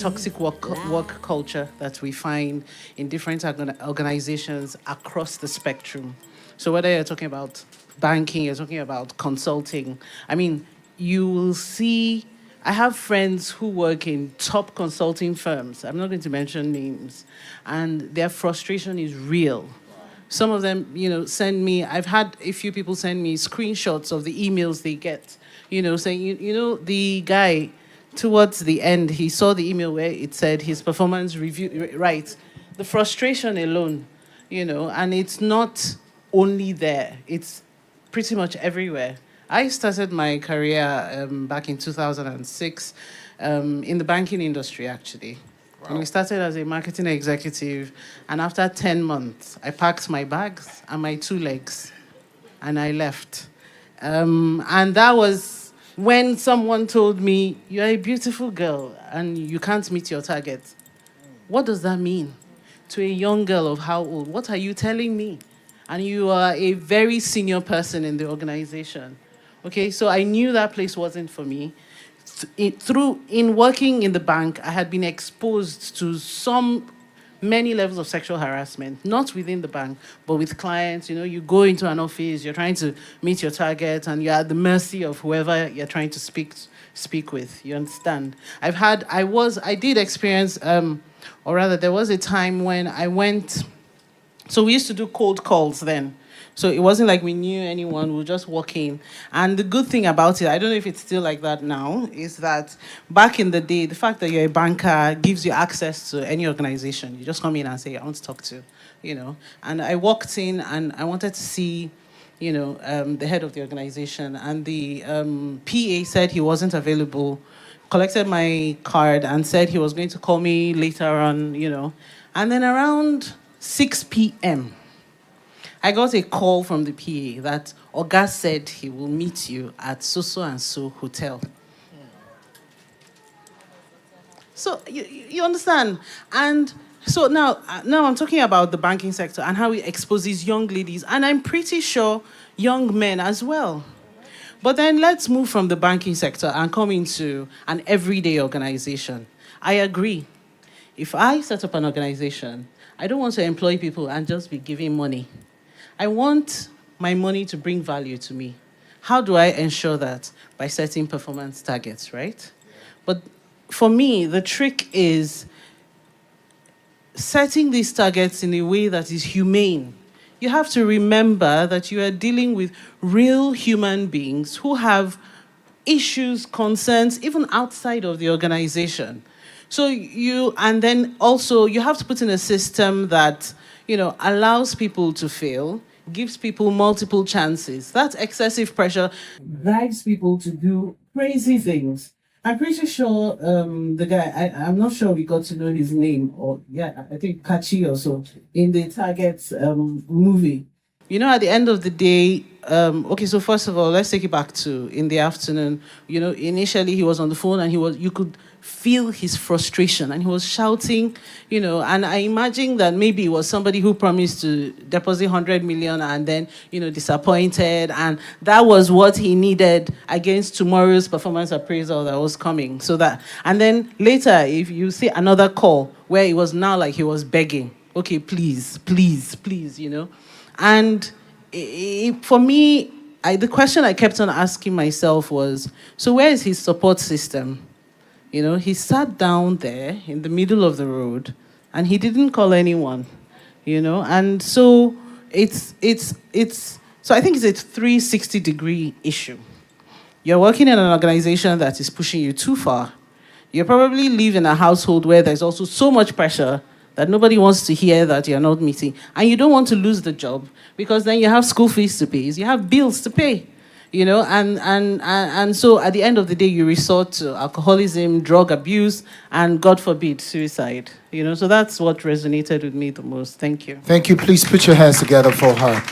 toxic work culture that we find in different organizations across the spectrum. So whether you're talking about banking, you're talking about consulting, I mean, you will see. I have friends who work in top consulting firms. I'm not going to mention names, and their frustration is real. Some of them, send me. I've had a few people send me screenshots of the emails they get, saying, the guy towards the end, he saw the email where it said his performance review, right? The frustration alone, and it's not only there, it's pretty much everywhere. I started my career back in 2006 in the banking industry, actually. Wow. And we started as a marketing executive, and after 10 months, I packed my bags and my two legs, and I left. And that was when someone told me, "You're a beautiful girl and you can't meet your target." What does that mean? To a young girl of how old? What are you telling me? And you are a very senior person in the organization. Okay, so I knew that place wasn't for me. In working in the bank, I had been exposed to many levels of sexual harassment, not within the bank, but with clients. You go into an office, you're trying to meet your target, and you're at the mercy of whoever you're trying to speak with. You understand? I did experience, or rather, there was a time when I went. So we used to do cold calls then. So it wasn't like we knew anyone, we would just walk in. And the good thing about it, I don't know if it's still like that now, is that back in the day, the fact that you're a banker gives you access to any organization. You just come in and say, "I want to talk to," And I walked in and I wanted to see, the head of the organization. And the PA said he wasn't available, collected my card and said he was going to call me later on, And then around 6 p.m., I got a call from the PA that Oga said he will meet you at so and so hotel. So you understand? And so now I'm talking about the banking sector and how it exposes young ladies, and I'm pretty sure young men as well. But then let's move from the banking sector and come into an everyday organization. I agree. If I set up an organization, I don't want to employ people and just be giving money. I want my money to bring value to me. How do I ensure that? By setting performance targets, right? But for me, the trick is setting these targets in a way that is humane. You have to remember that you are dealing with real human beings who have issues, concerns, even outside of the organization. And then also you have to put in a system that, allows people to fail, gives people multiple chances. That excessive pressure drives people to do crazy things. I'm pretty sure the guy, I'm not sure we got to know his name, or yeah, I think Kachi or so, in the Target movie. At the end of the day, okay, so first of all, let's take it back to in the afternoon. Initially he was on the phone and you could feel his frustration and he was shouting, and I imagine that maybe it was somebody who promised to deposit 100 million and then, disappointed. And that was what he needed against tomorrow's performance appraisal that was coming. And then later, if you see another call where it was now like he was begging, "Okay, please, please, please," And for me, the question I kept on asking myself was, so where is his support system? He sat down there in the middle of the road and he didn't call anyone, and so so I think it's a 360-degree issue. You're working in an organization that is pushing you too far. You probably live in a household where there's also so much pressure that nobody wants to hear that you're not meeting. And you don't want to lose the job because then you have school fees to pay, you have bills to pay. And so at the end of the day, you resort to alcoholism, drug abuse, and God forbid, suicide. So that's what resonated with me the most. Thank you. Thank you. Please put your hands together for her.